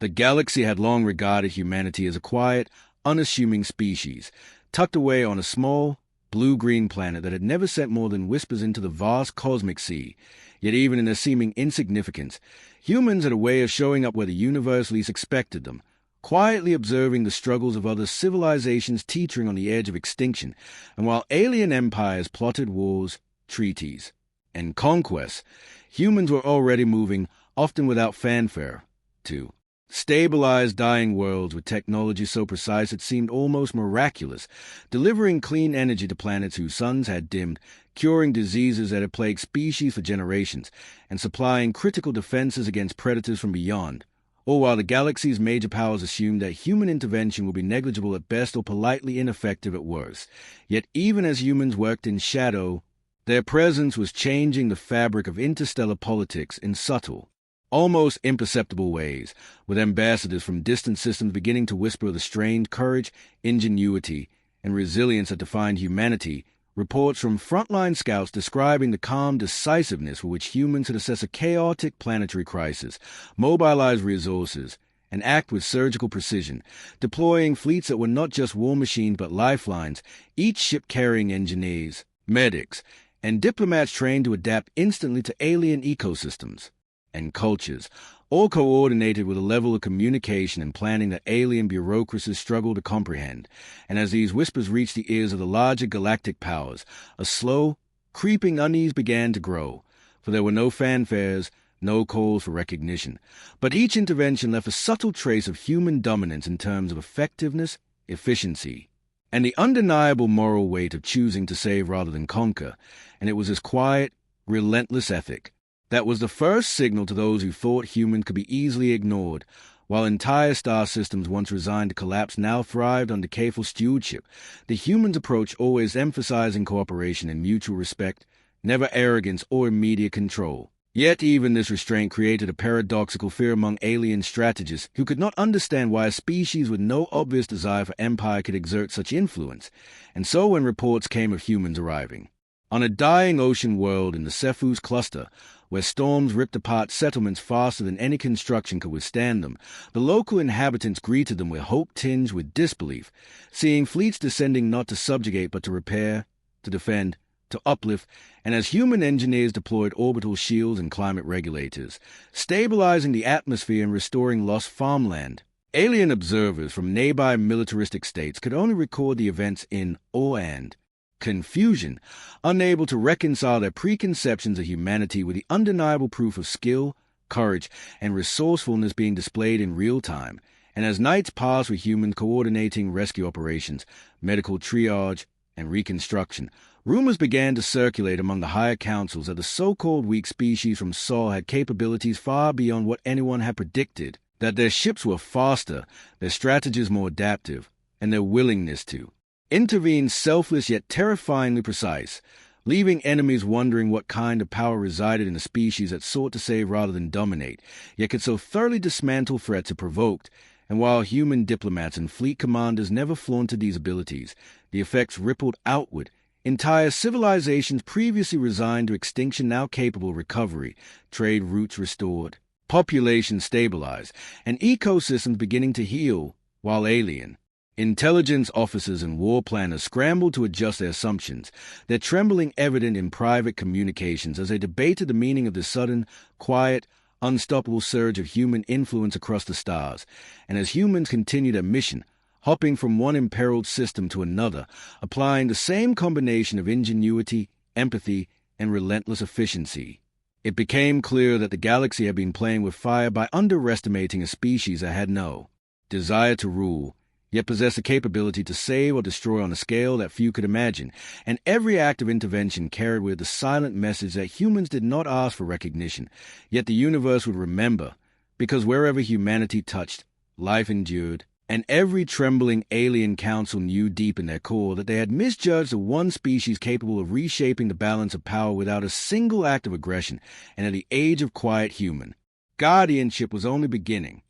The galaxy had long regarded humanity as a quiet, unassuming species, tucked away on a small, blue-green planet that had never sent more than whispers into the vast cosmic sea. Yet even in their seeming insignificance, humans had a way of showing up where the universe least expected them, quietly observing the struggles of other civilizations teetering on the edge of extinction, and while alien empires plotted wars, treaties, and conquests, humans were already moving, often without fanfare, to stabilize dying worlds with technology so precise it seemed almost miraculous, delivering clean energy to planets whose suns had dimmed, curing diseases that had plagued species for generations, and supplying critical defenses against predators from beyond. All while the galaxy's major powers assumed that human intervention would be negligible at best or politely ineffective at worst. Yet even as humans worked in shadow, their presence was changing the fabric of interstellar politics in subtle, almost imperceptible ways, with ambassadors from distant systems beginning to whisper the strange courage, ingenuity, and resilience that defined humanity, reports from frontline scouts describing the calm decisiveness with which humans could assess a chaotic planetary crisis, mobilize resources, and act with surgical precision, deploying fleets that were not just war machines but lifelines, each ship carrying engineers, medics, and diplomats trained to adapt instantly to alien ecosystems and cultures, all coordinated with a level of communication and planning that alien bureaucracies struggle to comprehend. And as these whispers reached the ears of the larger galactic powers, a slow, creeping unease began to grow, for there were no fanfares, no calls for recognition. But each intervention left a subtle trace of human dominance in terms of effectiveness, efficiency, and the undeniable moral weight of choosing to save rather than conquer. And it was this quiet, relentless ethic that was the first signal to those who thought humans could be easily ignored, while entire star systems once resigned to collapse now thrived under careful stewardship, the humans' approach always emphasizing cooperation and mutual respect, never arrogance or immediate control. Yet even this restraint created a paradoxical fear among alien strategists who could not understand why a species with no obvious desire for empire could exert such influence. And so when reports came of humans arriving on a dying ocean world in the Cephus cluster, where storms ripped apart settlements faster than any construction could withstand them, the local inhabitants greeted them with hope tinged with disbelief, seeing fleets descending not to subjugate but to repair, to defend, to uplift, and as human engineers deployed orbital shields and climate regulators, stabilizing the atmosphere and restoring lost farmland. Alien observers from nearby militaristic states could only record the events in awe and confusion, unable to reconcile their preconceptions of humanity with the undeniable proof of skill, courage, and resourcefulness being displayed in real time. And as nights passed with humans coordinating rescue operations, medical triage, and reconstruction, rumors began to circulate among the higher councils that the so-called weak species from Sol had capabilities far beyond what anyone had predicted, that their ships were faster, their strategies more adaptive, and their willingness to intervene selfless yet terrifyingly precise, leaving enemies wondering what kind of power resided in a species that sought to save rather than dominate, yet could so thoroughly dismantle threats it provoked. And while human diplomats and fleet commanders never flaunted these abilities, the effects rippled outward, entire civilizations previously resigned to extinction now capable of recovery, trade routes restored, populations stabilized, and ecosystems beginning to heal, while alien intelligence officers and war planners scrambled to adjust their assumptions, their trembling evident in private communications as they debated the meaning of this sudden, quiet, unstoppable surge of human influence across the stars. And as humans continued their mission, hopping from one imperiled system to another, applying the same combination of ingenuity, empathy, and relentless efficiency, it became clear that the galaxy had been playing with fire by underestimating a species that had no desire to rule, yet possessed the capability to save or destroy on a scale that few could imagine, and every act of intervention carried with it the silent message that humans did not ask for recognition, yet the universe would remember, because wherever humanity touched, life endured, and every trembling alien council knew deep in their core that they had misjudged the one species capable of reshaping the balance of power without a single act of aggression, and in the age of quiet human guardianship was only beginning.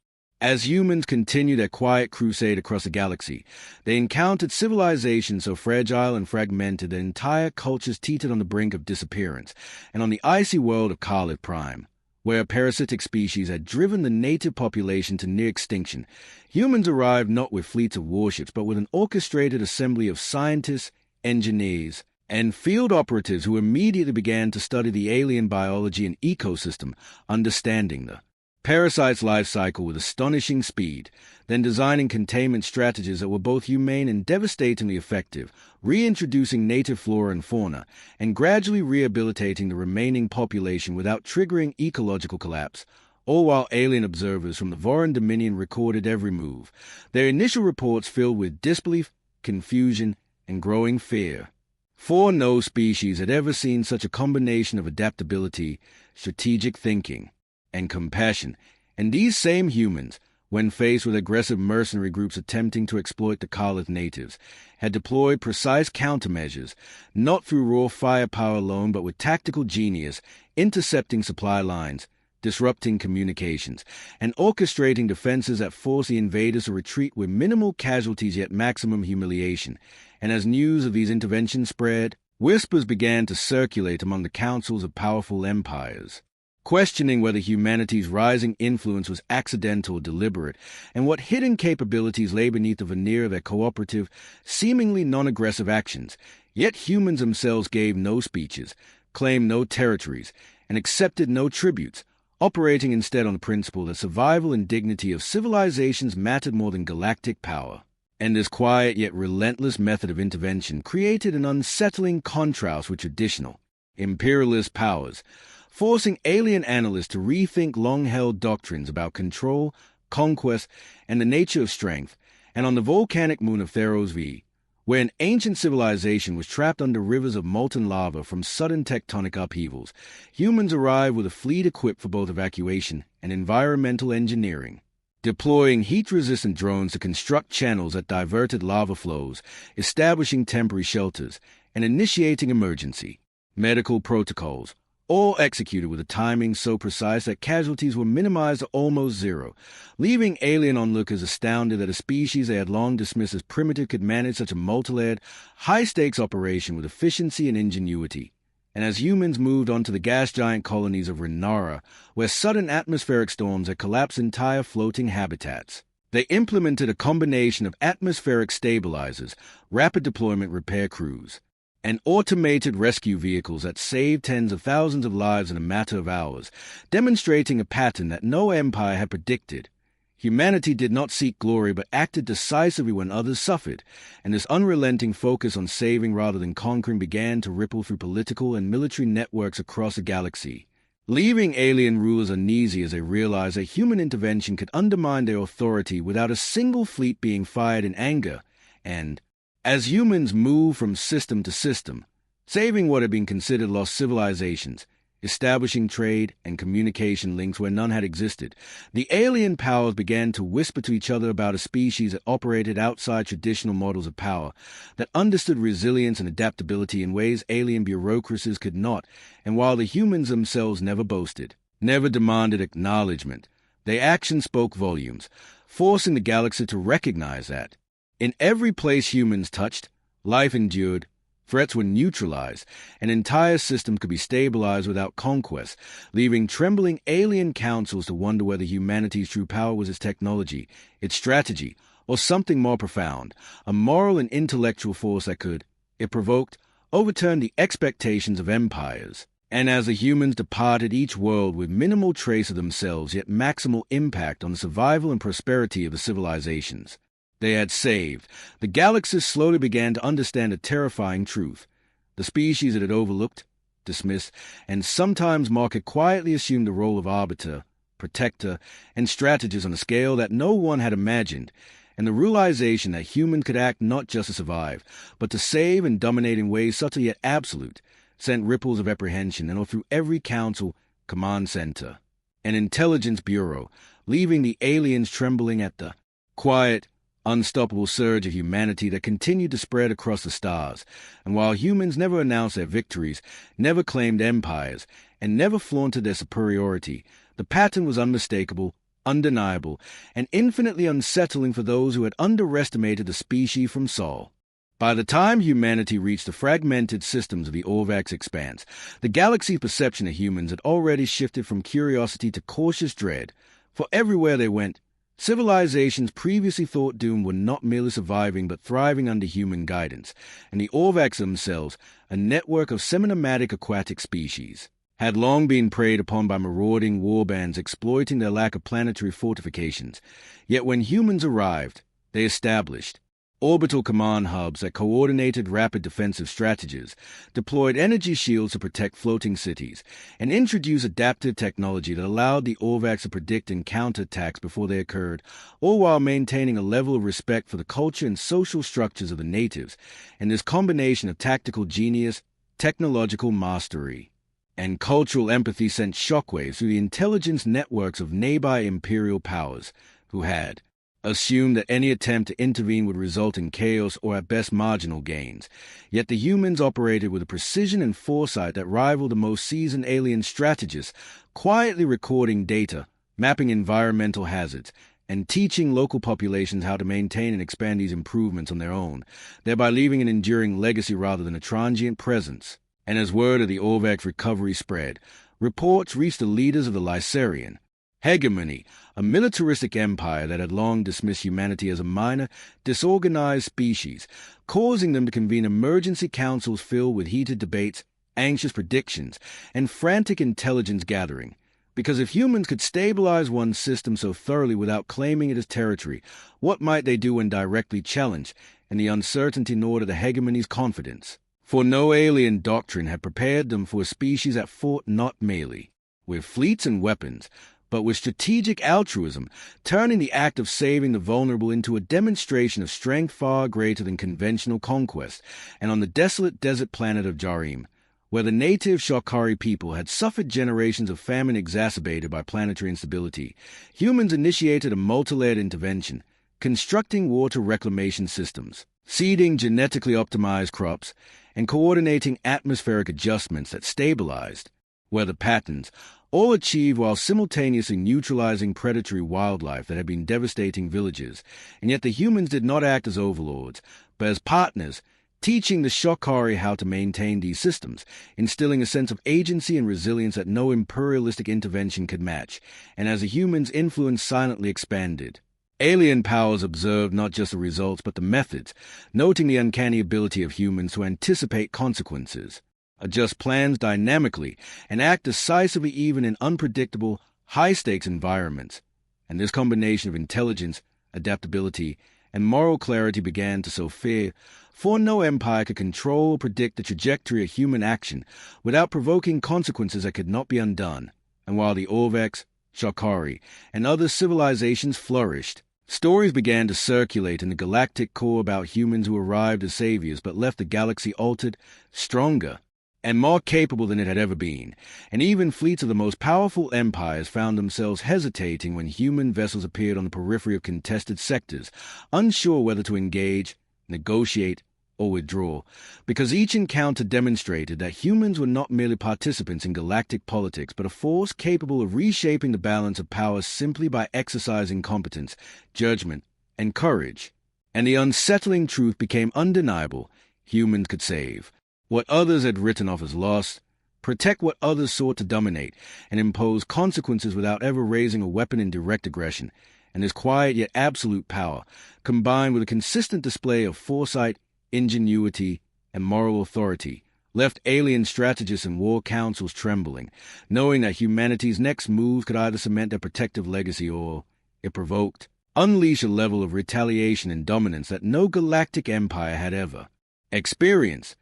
As humans continued their quiet crusade across the galaxy, they encountered civilizations so fragile and fragmented that entire cultures teetered on the brink of disappearance, and on the icy world of Khalid Prime, Where a parasitic species had driven the native population to near extinction, humans arrived not with fleets of warships, but with an orchestrated assembly of scientists, engineers, and field operatives who immediately began to study the alien biology and ecosystem, understanding the parasite's life cycle with astonishing speed, then designing containment strategies that were both humane and devastatingly effective, reintroducing native flora and fauna, and gradually rehabilitating the remaining population without triggering ecological collapse, all while alien observers from the Voran Dominion recorded every move, their initial reports filled with disbelief, confusion, and growing fear. For no species had ever seen such a combination of adaptability, strategic thinking, and compassion, and these same humans, when faced with aggressive mercenary groups attempting to exploit the Kalith natives, had deployed precise countermeasures, not through raw firepower alone but with tactical genius, intercepting supply lines, disrupting communications, and orchestrating defenses that forced the invaders to retreat with minimal casualties yet maximum humiliation. And as news of these interventions spread, whispers began to circulate among the councils of powerful empires, questioning whether humanity's rising influence was accidental or deliberate, and what hidden capabilities lay beneath the veneer of their cooperative, seemingly non-aggressive actions. Yet humans themselves gave no speeches, claimed no territories, and accepted no tributes, operating instead on the principle that survival and dignity of civilizations mattered more than galactic power. And this quiet yet relentless method of intervention created an unsettling contrast with traditional, imperialist powers, forcing alien analysts to rethink long-held doctrines about control, conquest, and the nature of strength. And on the volcanic moon of Theros V, where an ancient civilization was trapped under rivers of molten lava from sudden tectonic upheavals, humans arrived with a fleet equipped for both evacuation and environmental engineering, deploying heat-resistant drones to construct channels that diverted lava flows, establishing temporary shelters, and initiating emergency medical protocols, all executed with a timing so precise that casualties were minimized to almost zero, leaving alien onlookers astounded that a species they had long dismissed as primitive could manage such a multi-layered, high-stakes operation with efficiency and ingenuity. And as humans moved on to the gas giant colonies of Renara, where sudden atmospheric storms had collapsed entire floating habitats, they implemented a combination of atmospheric stabilizers, rapid deployment repair crews, and automated rescue vehicles that saved tens of thousands of lives in a matter of hours, demonstrating a pattern that no empire had predicted. Humanity did not seek glory but acted decisively when others suffered, and this unrelenting focus on saving rather than conquering began to ripple through political and military networks across the galaxy, leaving alien rulers uneasy as they realized that human intervention could undermine their authority without a single fleet being fired in anger. And as humans moved from system to system, saving what had been considered lost civilizations, establishing trade and communication links where none had existed, the alien powers began to whisper to each other about a species that operated outside traditional models of power, that understood resilience and adaptability in ways alien bureaucracies could not, and while the humans themselves never boasted, never demanded acknowledgement, their actions spoke volumes, forcing the galaxy to recognize that in every place humans touched, life endured, threats were neutralized, and entire systems could be stabilized without conquest, leaving trembling alien councils to wonder whether humanity's true power was its technology, its strategy, or something more profound, a moral and intellectual force that could, if provoked, overturn the expectations of empires. And as the humans departed each world with minimal trace of themselves yet maximal impact on the survival and prosperity of the civilizations they had saved, the galaxies slowly began to understand a terrifying truth. The species it had overlooked, dismissed, and sometimes mocked had quietly assumed the role of arbiter, protector, and strategist on a scale that no one had imagined, and the realization that humans could act not just to survive, but to save and dominate in ways subtle yet absolute, sent ripples of apprehension and all through every council, command center, and intelligence bureau, leaving the aliens trembling at the quiet, unstoppable surge of humanity that continued to spread across the stars. And while humans never announced their victories, never claimed empires, and never flaunted their superiority, the pattern was unmistakable, undeniable, and infinitely unsettling for those who had underestimated the species from Sol. By the time humanity reached the fragmented systems of the Orvax expanse, the galaxy's perception of humans had already shifted from curiosity to cautious dread. For everywhere they went, civilizations previously thought doomed were not merely surviving but thriving under human guidance, and the Orvax themselves, a network of semi-nomadic aquatic species, had long been preyed upon by marauding warbands exploiting their lack of planetary fortifications. Yet when humans arrived, they established orbital command hubs that coordinated rapid defensive strategies, deployed energy shields to protect floating cities, and introduced adaptive technology that allowed the Orvax to predict and counterattacks before they occurred, all while maintaining a level of respect for the culture and social structures of the natives. And this combination of tactical genius, technological mastery, and cultural empathy sent shockwaves through the intelligence networks of nearby imperial powers, who had assumed that any attempt to intervene would result in chaos or at best marginal gains. Yet the humans operated with a precision and foresight that rivaled the most seasoned alien strategists, quietly recording data, mapping environmental hazards, and teaching local populations how to maintain and expand these improvements on their own, thereby leaving an enduring legacy rather than a transient presence. And as word of the Orvax recovery spread, reports reached the leaders of the Lycerian hegemony, a militaristic empire that had long dismissed humanity as a minor, disorganized species, causing them to convene emergency councils filled with heated debates, anxious predictions, and frantic intelligence gathering. Because if humans could stabilize one system so thoroughly without claiming it as territory, what might they do when directly challenged, and the uncertainty gnawed at the hegemony's confidence? For no alien doctrine had prepared them for a species that fought not merely with fleets and weapons, but with strategic altruism, turning the act of saving the vulnerable into a demonstration of strength far greater than conventional conquest. And on the desolate desert planet of Jarim, where the native Shakari people had suffered generations of famine exacerbated by planetary instability, humans initiated a multi-layered intervention, constructing water reclamation systems, seeding genetically optimized crops, and coordinating atmospheric adjustments that stabilized weather patterns, all achieved while simultaneously neutralizing predatory wildlife that had been devastating villages. And yet the humans did not act as overlords, but as partners, teaching the Shokari how to maintain these systems, instilling a sense of agency and resilience that no imperialistic intervention could match. And as the humans' influence silently expanded, alien powers observed not just the results but the methods, noting the uncanny ability of humans to anticipate consequences, adjust plans dynamically, and act decisively even in unpredictable, high-stakes environments. And this combination of intelligence, adaptability, and moral clarity began to sow fear, for no empire could control or predict the trajectory of human action without provoking consequences that could not be undone. And while the Orvax, Shakari, and other civilizations flourished, stories began to circulate in the galactic core about humans who arrived as saviors but left the galaxy altered, stronger, and more capable than it had ever been. And even fleets of the most powerful empires found themselves hesitating when human vessels appeared on the periphery of contested sectors, unsure whether to engage, negotiate, or withdraw, because each encounter demonstrated that humans were not merely participants in galactic politics, but a force capable of reshaping the balance of power simply by exercising competence, judgment, and courage. And the unsettling truth became undeniable: humans could save what others had written off as lost, protect what others sought to dominate, and impose consequences without ever raising a weapon in direct aggression. And this quiet yet absolute power, combined with a consistent display of foresight, ingenuity, and moral authority, left alien strategists and war councils trembling, knowing that humanity's next move could either cement their protective legacy or, if provoked, unleash a level of retaliation and dominance that no galactic empire had ever experienced.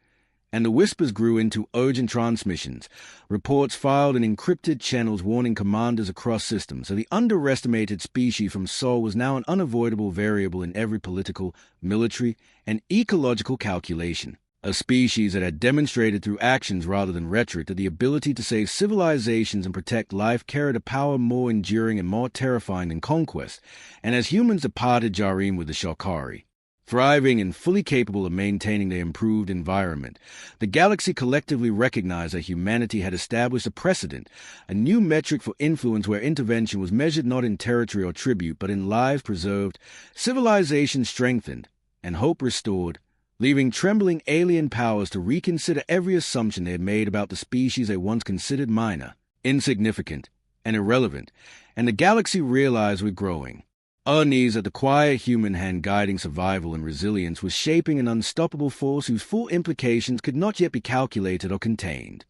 And the whispers grew into urgent transmissions, reports filed in encrypted channels warning commanders across systems that the underestimated species from Sol was now an unavoidable variable in every political, military, and ecological calculation. A species that had demonstrated through actions rather than rhetoric that the ability to save civilizations and protect life carried a power more enduring and more terrifying than conquest. And as humans departed Jarim with the Shokari, thriving and fully capable of maintaining their improved environment, the galaxy collectively recognized that humanity had established a precedent, a new metric for influence where intervention was measured not in territory or tribute, but in lives preserved, civilization strengthened, and hope restored, leaving trembling alien powers to reconsider every assumption they had made about the species they once considered minor, insignificant, and irrelevant, and the galaxy realized we're growing. Uneasy that the quiet human hand guiding survival and resilience was shaping an unstoppable force whose full implications could not yet be calculated or contained.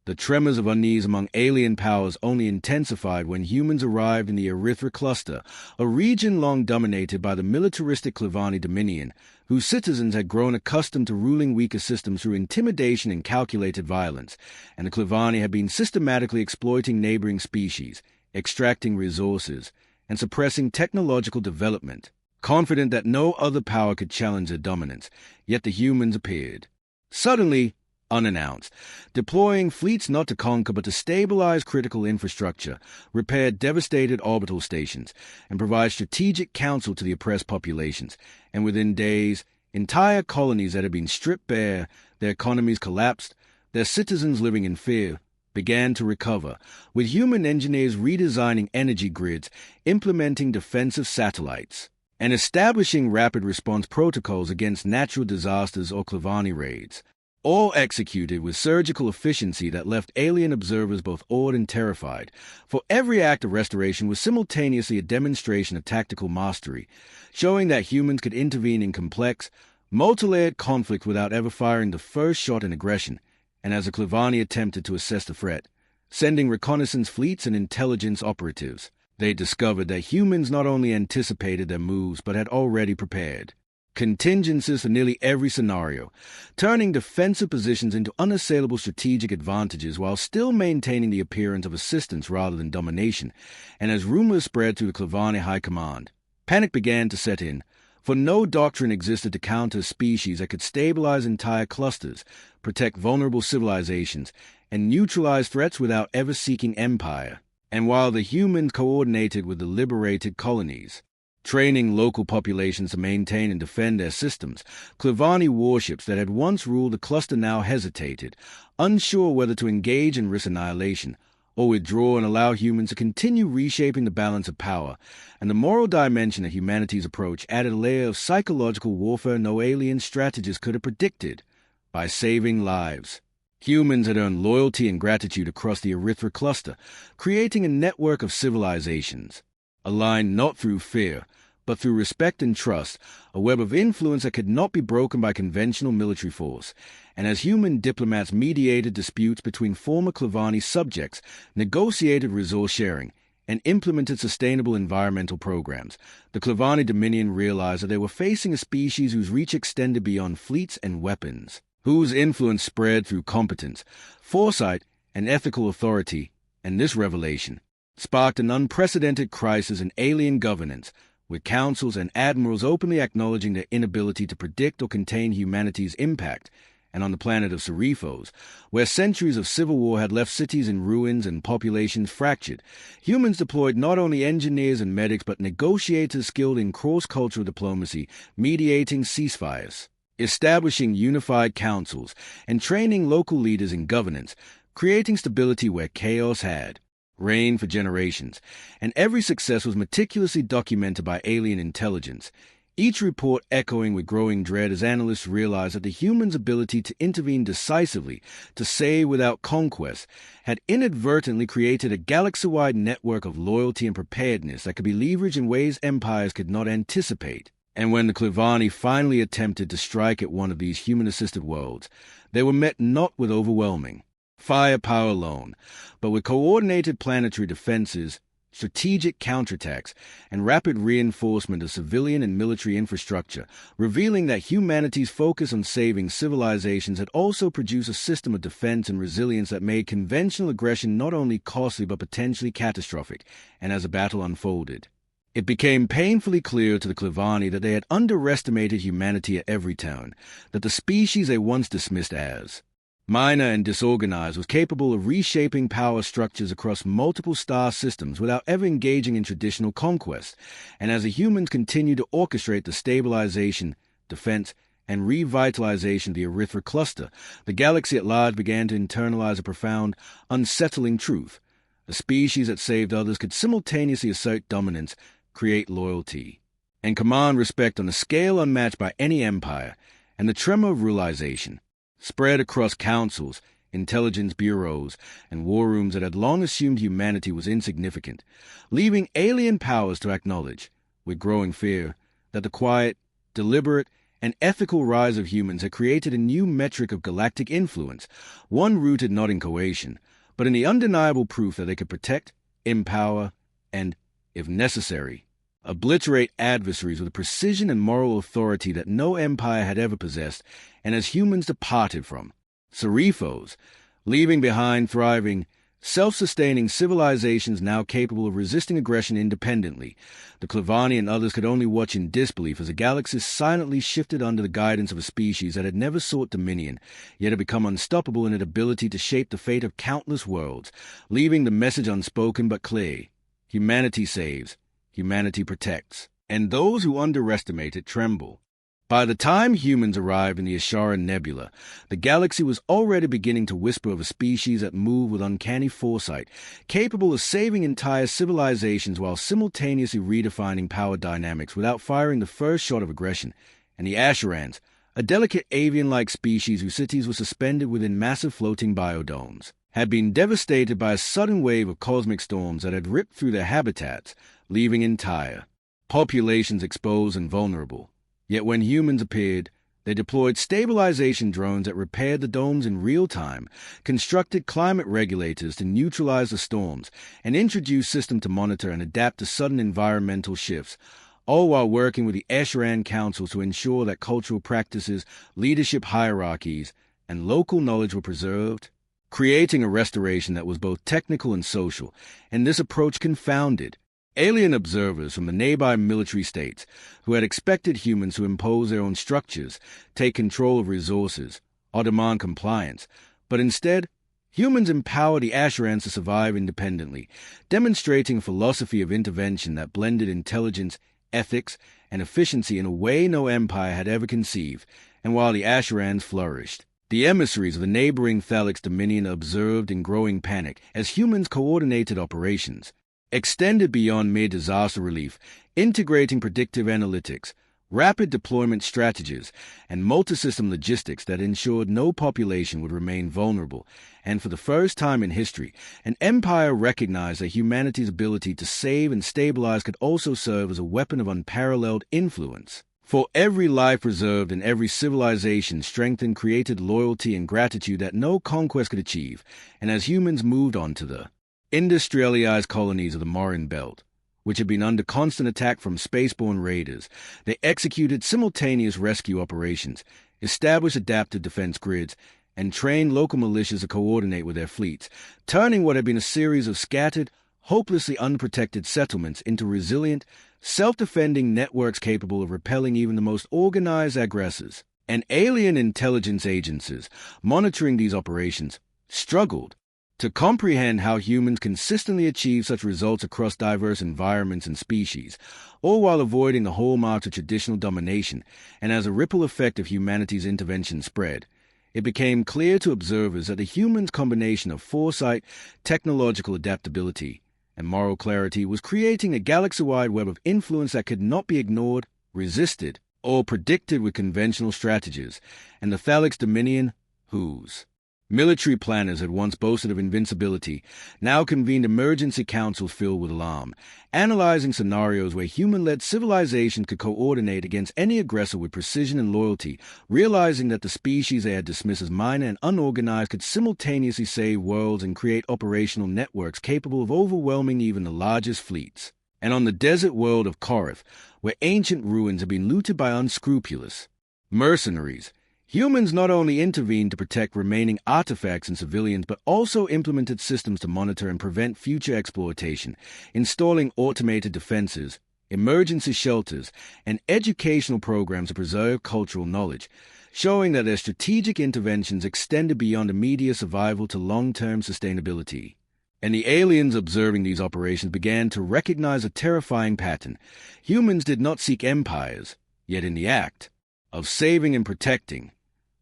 The tremors of unease among alien powers only intensified when humans arrived in the HFY cluster, a region long dominated by the militaristic Clevani Dominion, whose citizens had grown accustomed to ruling weaker systems through intimidation and calculated violence, and the Clevani had been systematically exploiting neighboring species, extracting resources, and suppressing technological development. Confident that no other power could challenge their dominance, yet the humans appeared. Suddenly, unannounced, deploying fleets not to conquer but to stabilize critical infrastructure, repair devastated orbital stations, and provide strategic counsel to the oppressed populations. And within days, entire colonies that had been stripped bare, their economies collapsed, their citizens living in fear, began to recover, with human engineers redesigning energy grids, implementing defensive satellites, and establishing rapid response protocols against natural disasters or Clevani raids, all executed with surgical efficiency that left alien observers both awed and terrified, for every act of restoration was simultaneously a demonstration of tactical mastery, showing that humans could intervene in complex, multi-layered conflict without ever firing the first shot in aggression. And as the Clevani attempted to assess the threat, sending reconnaissance fleets and intelligence operatives, they discovered that humans not only anticipated their moves but had already prepared contingencies for nearly every scenario, turning defensive positions into unassailable strategic advantages while still maintaining the appearance of assistance rather than domination. And as rumors spread through the Clevani High Command, panic began to set in, for no doctrine existed to counter a species that could stabilize entire clusters, protect vulnerable civilizations, and neutralize threats without ever seeking empire. And while the humans coordinated with the liberated colonies, training local populations to maintain and defend their systems, Clevani warships that had once ruled the cluster now hesitated, unsure whether to engage and risk annihilation, or withdraw and allow humans to continue reshaping the balance of power. And the moral dimension of humanity's approach added a layer of psychological warfare no alien strategist could have predicted. By saving lives, humans had earned loyalty and gratitude across the HFY cluster, creating a network of civilizations, aligned not through fear, but through respect and trust, a web of influence that could not be broken by conventional military force. And as human diplomats mediated disputes between former Clevani subjects, negotiated resource sharing, and implemented sustainable environmental programs, the Clevani Dominion realized that they were facing a species whose reach extended beyond fleets and weapons, whose influence spread through competence, foresight, and ethical authority. And this revelation sparked an unprecedented crisis in alien governance, with councils and admirals openly acknowledging their inability to predict or contain humanity's impact. And on the planet of Serifos, where centuries of civil war had left cities in ruins and populations fractured, humans deployed not only engineers and medics but negotiators skilled in cross-cultural diplomacy, mediating ceasefires, establishing unified councils, and training local leaders in governance, creating stability where chaos had reigned for generations. And every success was meticulously documented by alien intelligence, each report echoing with growing dread as analysts realized that the humans' ability to intervene decisively, to save without conquest, had inadvertently created a galaxy-wide network of loyalty and preparedness that could be leveraged in ways empires could not anticipate. And when the Clevani finally attempted to strike at one of these human-assisted worlds, they were met not with overwhelming firepower alone, but with coordinated planetary defenses, strategic counterattacks, and rapid reinforcement of civilian and military infrastructure, revealing that humanity's focus on saving civilizations had also produced a system of defense and resilience that made conventional aggression not only costly but potentially catastrophic. And as the battle unfolded, it became painfully clear to the Clevani that they had underestimated humanity at every turn, that the species they once dismissed as minor and disorganized was capable of reshaping power structures across multiple star systems without ever engaging in traditional conquest. And as the humans continued to orchestrate the stabilization, defense, and revitalization of the HFY cluster, the galaxy at large began to internalize a profound, unsettling truth. The species that saved others could simultaneously assert dominance, create loyalty, and command respect on a scale unmatched by any empire. and the tremor of realization spread across councils, intelligence bureaus, and war rooms that had long assumed humanity was insignificant, leaving alien powers to acknowledge, with growing fear, that the quiet, deliberate, and ethical rise of humans had created a new metric of galactic influence, one rooted not in coercion, but in the undeniable proof that they could protect, empower, and, if necessary, obliterate adversaries with a precision and moral authority that no empire had ever possessed, and as humans departed from. Serifos, leaving behind thriving, self-sustaining civilizations now capable of resisting aggression independently. The Clavani and others could only watch in disbelief as the galaxy silently shifted under the guidance of a species that had never sought dominion, yet had become unstoppable in its ability to shape the fate of countless worlds, leaving the message unspoken but clear. Humanity saves, humanity protects, and those who underestimate it tremble. By the time humans arrived in the Ashara Nebula, the galaxy was already beginning to whisper of a species that moved with uncanny foresight, capable of saving entire civilizations while simultaneously redefining power dynamics without firing the first shot of aggression. And the Asherans, a delicate avian-like species whose cities were suspended within massive floating biodomes, had been devastated by a sudden wave of cosmic storms that had ripped through their habitats, leaving entire populations exposed and vulnerable. Yet when humans appeared, they deployed stabilization drones that repaired the domes in real time, constructed climate regulators to neutralize the storms, and introduced systems to monitor and adapt to sudden environmental shifts, all while working with the Esheran councils to ensure that cultural practices, leadership hierarchies, and local knowledge were preserved, creating a restoration that was both technical and social. And this approach confounded alien observers from the nearby military states who had expected humans to impose their own structures, take control of resources, or demand compliance. But instead, humans empowered the Asherans to survive independently, demonstrating a philosophy of intervention that blended intelligence, ethics, and efficiency in a way no empire had ever conceived. And while the Asherans flourished, the emissaries of the neighboring Thalix Dominion observed in growing panic as humans coordinated operations, extended beyond mere disaster relief, integrating predictive analytics, rapid deployment strategies, and multi-system logistics that ensured no population would remain vulnerable. And for the first time in history, an empire recognized that humanity's ability to save and stabilize could also serve as a weapon of unparalleled influence. For every life preserved and every civilization strengthened created loyalty and gratitude that no conquest could achieve. And as humans moved on to the industrialized colonies of the Morin Belt, which had been under constant attack from spaceborne raiders, they executed simultaneous rescue operations, established adaptive defense grids, and trained local militias to coordinate with their fleets, turning what had been a series of scattered, hopelessly unprotected settlements into resilient, self-defending networks capable of repelling even the most organized aggressors. And alien intelligence agencies monitoring these operations struggled to comprehend how humans consistently achieve such results across diverse environments and species, all while avoiding the hallmarks of traditional domination. And as a ripple effect of humanity's intervention spread, it became clear to observers that the humans' combination of foresight, technological adaptability, and moral clarity was creating a galaxy-wide web of influence that could not be ignored, resisted, or predicted with conventional strategies. And the Thalix Dominion, whose military planners had once boasted of invincibility, now convened emergency councils filled with alarm, analyzing scenarios where human-led civilization could coordinate against any aggressor with precision and loyalty, realizing that the species they had dismissed as minor and unorganized could simultaneously save worlds and create operational networks capable of overwhelming even the largest fleets. And on the desert world of Korath, where ancient ruins had been looted by unscrupulous mercenaries, humans not only intervened to protect remaining artifacts and civilians, but also implemented systems to monitor and prevent future exploitation, installing automated defenses, emergency shelters, and educational programs to preserve cultural knowledge, showing that their strategic interventions extended beyond immediate survival to long-term sustainability. And the aliens observing these operations began to recognize a terrifying pattern. Humans did not seek empires, yet in the act of saving and protecting,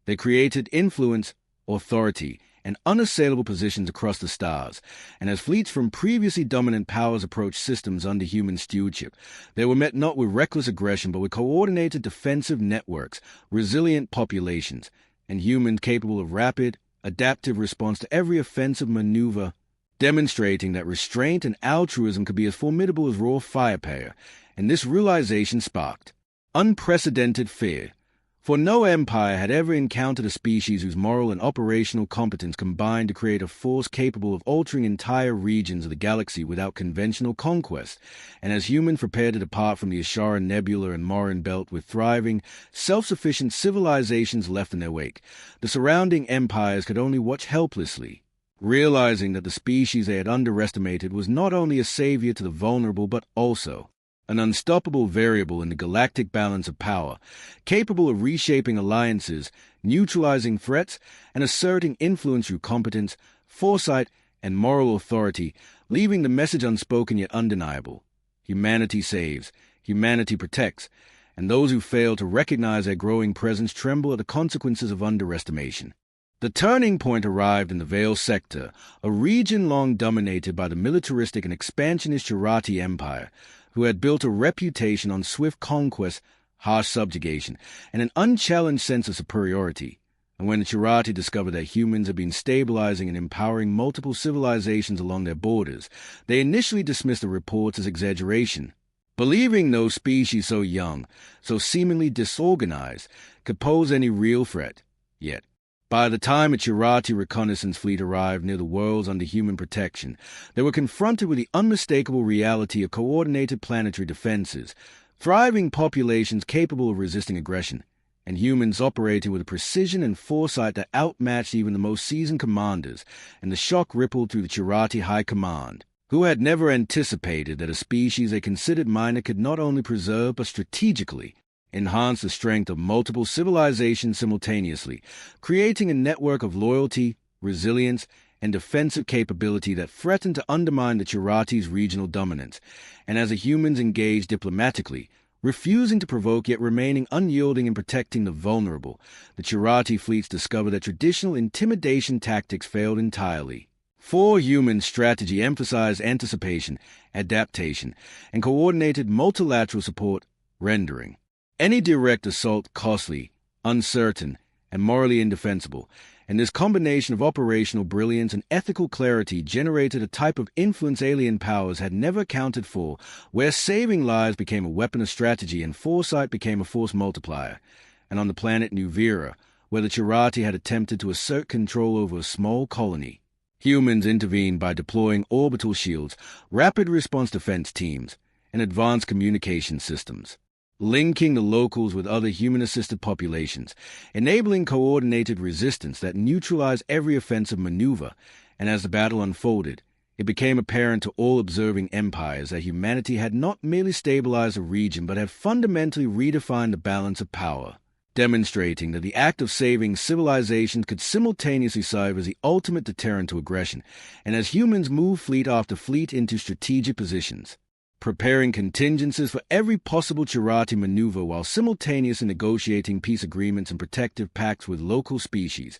they created influence, authority, and unassailable positions across the stars, and as fleets from previously dominant powers approached systems under human stewardship, they were met not with reckless aggression but with coordinated defensive networks, resilient populations, and humans capable of rapid, adaptive response to every offensive maneuver, demonstrating that restraint and altruism could be as formidable as raw firepower, and this realization sparked unprecedented fear. For no empire had ever encountered a species whose moral and operational competence combined to create a force capable of altering entire regions of the galaxy without conventional conquest, and as humans prepared to depart from the Ashara Nebula and Morin Belt with thriving, self-sufficient civilizations left in their wake, the surrounding empires could only watch helplessly, realizing that the species they had underestimated was not only a savior to the vulnerable but also an unstoppable variable in the galactic balance of power, capable of reshaping alliances, neutralizing threats, and asserting influence through competence, foresight, and moral authority, leaving the message unspoken yet undeniable. Humanity saves, humanity protects, and those who fail to recognize their growing presence tremble at the consequences of underestimation. The turning point arrived in the Vale sector, a region long dominated by the militaristic and expansionist Chirati Empire, who had built a reputation on swift conquest, harsh subjugation, and an unchallenged sense of superiority. And when the Chirati discovered that humans had been stabilizing and empowering multiple civilizations along their borders, they initially dismissed the reports as exaggeration, believing no species so young, so seemingly disorganized, could pose any real threat. Yet, by the time a Chirati reconnaissance fleet arrived near the worlds under human protection, they were confronted with the unmistakable reality of coordinated planetary defenses, thriving populations capable of resisting aggression, and humans operating with a precision and foresight that outmatched even the most seasoned commanders, and the shock rippled through the Chirati High Command, who had never anticipated that a species they considered minor could not only preserve but strategically enhance the strength of multiple civilizations simultaneously, creating a network of loyalty, resilience, and defensive capability that threatened to undermine the Chirati's regional dominance. And as the humans engaged diplomatically, refusing to provoke yet remaining unyielding in protecting the vulnerable, the Chirati fleets discovered that traditional intimidation tactics failed entirely. For human strategy emphasized anticipation, adaptation, and coordinated multilateral support, rendering any direct assault costly, uncertain, and morally indefensible, and this combination of operational brilliance and ethical clarity generated a type of influence alien powers had never accounted for, where saving lives became a weapon of strategy and foresight became a force multiplier. And on the planet New Vera, where the Chirati had attempted to assert control over a small colony, humans intervened by deploying orbital shields, rapid response defense teams, and advanced communication systems, linking the locals with other human-assisted populations, enabling coordinated resistance that neutralized every offensive maneuver. And as the battle unfolded, it became apparent to all observing empires that humanity had not merely stabilized a region but had fundamentally redefined the balance of power, demonstrating that the act of saving civilizations could simultaneously serve as the ultimate deterrent to aggression. And as humans moved fleet after fleet into strategic positions, preparing contingencies for every possible Chirati maneuver while simultaneously negotiating peace agreements and protective pacts with local species,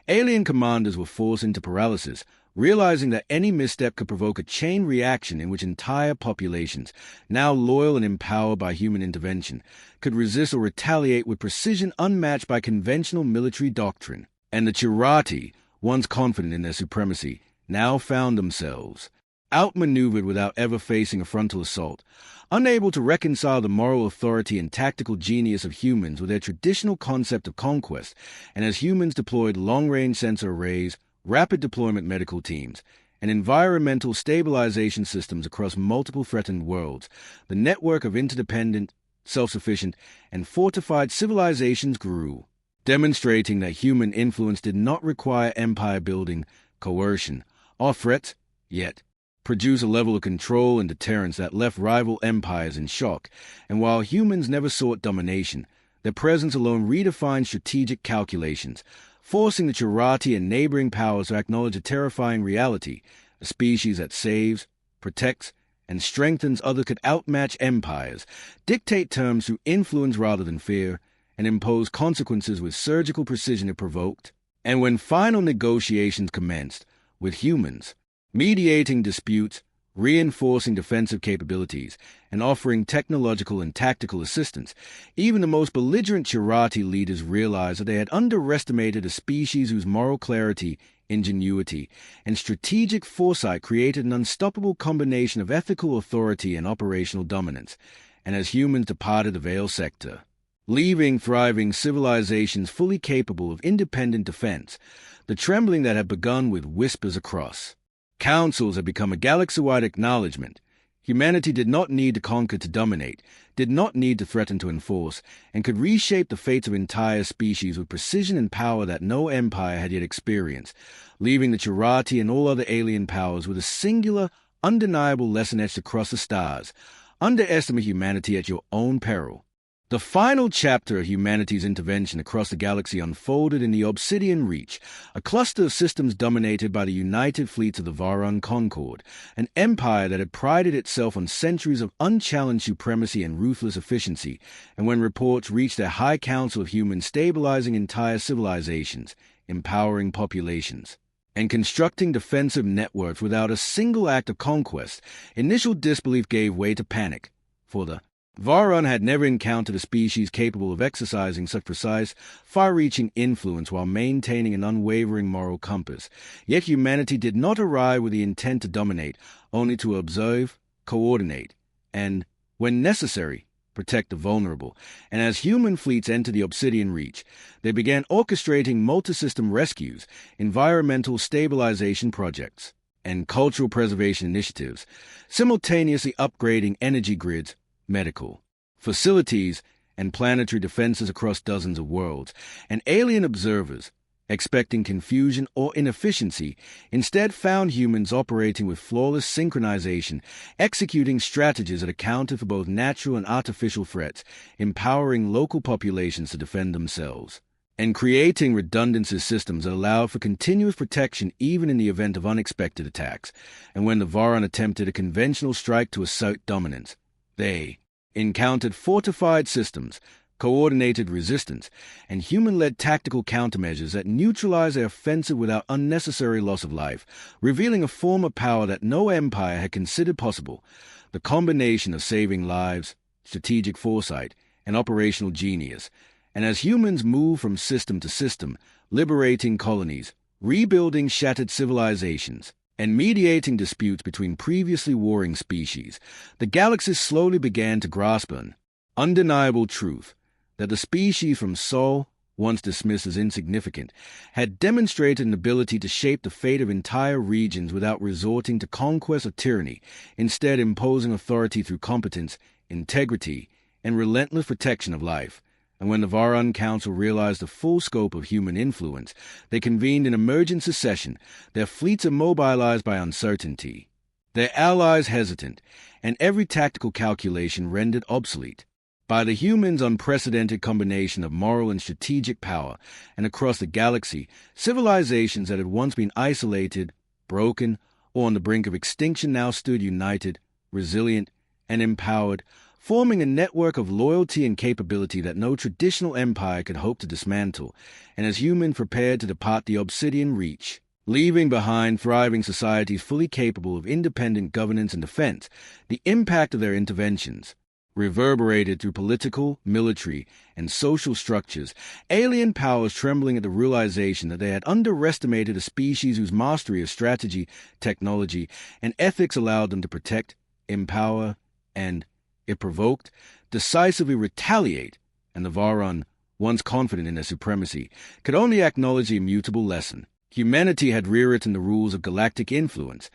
alien commanders were forced into paralysis, realizing that any misstep could provoke a chain reaction in which entire populations, now loyal and empowered by human intervention, could resist or retaliate with precision unmatched by conventional military doctrine. And the Chirati, once confident in their supremacy, now found themselves outmaneuvered without ever facing a frontal assault, unable to reconcile the moral authority and tactical genius of humans with their traditional concept of conquest. And as humans deployed long-range sensor arrays, rapid deployment medical teams, and environmental stabilization systems across multiple threatened worlds, the network of interdependent, self-sufficient, and fortified civilizations grew, demonstrating that human influence did not require empire building, coercion, or threats, yet produce a level of control and deterrence that left rival empires in shock. And while humans never sought domination, their presence alone redefined strategic calculations, forcing the Chirati and neighboring powers to acknowledge a terrifying reality: a species that saves, protects, and strengthens others could outmatch empires, dictate terms through influence rather than fear, and impose consequences with surgical precision if provoked, And when final negotiations commenced, with humans mediating disputes, reinforcing defensive capabilities, and offering technological and tactical assistance, even the most belligerent Chirati leaders realized that they had underestimated a species whose moral clarity, ingenuity, and strategic foresight created an unstoppable combination of ethical authority and operational dominance. And as humans departed the Veil sector, leaving thriving civilizations fully capable of independent defense, the trembling that had begun with whispers across councils had become a galaxy-wide acknowledgement. Humanity did not need to conquer to dominate, did not need to threaten to enforce, and could reshape the fates of entire species with precision and power that no empire had yet experienced, leaving the Chirati and all other alien powers with a singular, undeniable lesson etched across the stars: underestimate humanity at your own peril. The final chapter of humanity's intervention across the galaxy unfolded in the Obsidian Reach, a cluster of systems dominated by the united fleets of the Varan Concord, an empire that had prided itself on centuries of unchallenged supremacy and ruthless efficiency, and when reports reached their high council of humans stabilizing entire civilizations, empowering populations, and constructing defensive networks without a single act of conquest, initial disbelief gave way to panic, for the Varan had never encountered a species capable of exercising such precise, far-reaching influence while maintaining an unwavering moral compass. Yet humanity did not arrive with the intent to dominate, only to observe, coordinate, and, when necessary, protect the vulnerable. And as human fleets entered the Obsidian Reach, they began orchestrating multi-system rescues, environmental stabilization projects, and cultural preservation initiatives, simultaneously upgrading energy grids, medical facilities, and planetary defenses across dozens of worlds, and alien observers, expecting confusion or inefficiency, instead found humans operating with flawless synchronization, executing strategies that accounted for both natural and artificial threats, empowering local populations to defend themselves, and creating redundancy systems that allowed for continuous protection even in the event of unexpected attacks. And when the Varan attempted a conventional strike to assert dominance, they encountered fortified systems, coordinated resistance, and human-led tactical countermeasures that neutralized their offensive without unnecessary loss of life, revealing a form of power that no empire had considered possible: the combination of saving lives, strategic foresight, and operational genius. And as humans moved from system to system, liberating colonies, rebuilding shattered civilizations, and mediating disputes between previously warring species, the galaxy slowly began to grasp an undeniable truth: that the species from Sol, once dismissed as insignificant, had demonstrated an ability to shape the fate of entire regions without resorting to conquest or tyranny, instead imposing authority through competence, integrity, and relentless protection of life. And when the Varan Council realized the full scope of human influence, they convened an emergency session, their fleets immobilized by uncertainty, their allies hesitant, and every tactical calculation rendered obsolete by the humans' unprecedented combination of moral and strategic power. And across the galaxy, civilizations that had once been isolated, broken, or on the brink of extinction now stood united, resilient, and empowered, forming a network of loyalty and capability that no traditional empire could hope to dismantle. And as humans prepared to depart the Obsidian Reach, leaving behind thriving societies fully capable of independent governance and defense, the impact of their interventions reverberated through political, military, and social structures, alien powers trembling at the realization that they had underestimated a species whose mastery of strategy, technology, and ethics allowed them to protect, empower, and, if provoked, decisively retaliate. And the Varan, once confident in their supremacy, could only acknowledge the immutable lesson: humanity had rewritten the rules of galactic influence,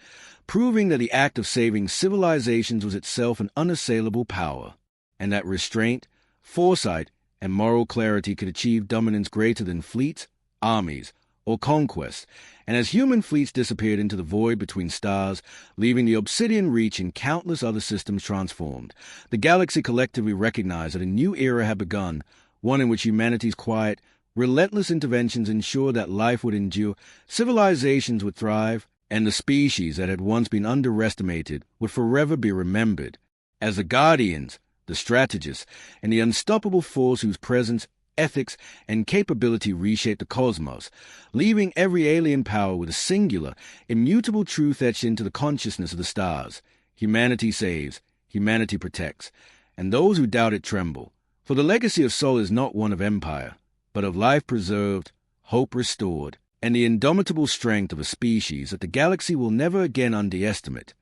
proving that the act of saving civilizations was itself an unassailable power, and that restraint, foresight, and moral clarity could achieve dominance greater than fleets, armies, or conquest. And as human fleets disappeared into the void between stars, leaving the Obsidian Reach and countless other systems transformed, the galaxy collectively recognized that a new era had begun, one in which humanity's quiet, relentless interventions ensured that life would endure, civilizations would thrive, and the species that had once been underestimated would forever be remembered as the guardians, the strategists, and the unstoppable force whose presence ethics, and capability reshape the cosmos, leaving every alien power with a singular, immutable truth etched into the consciousness of the stars. Humanity saves, humanity protects, and those who doubt it tremble. For the legacy of Sol is not one of empire, but of life preserved, hope restored, and the indomitable strength of a species that the galaxy will never again underestimate.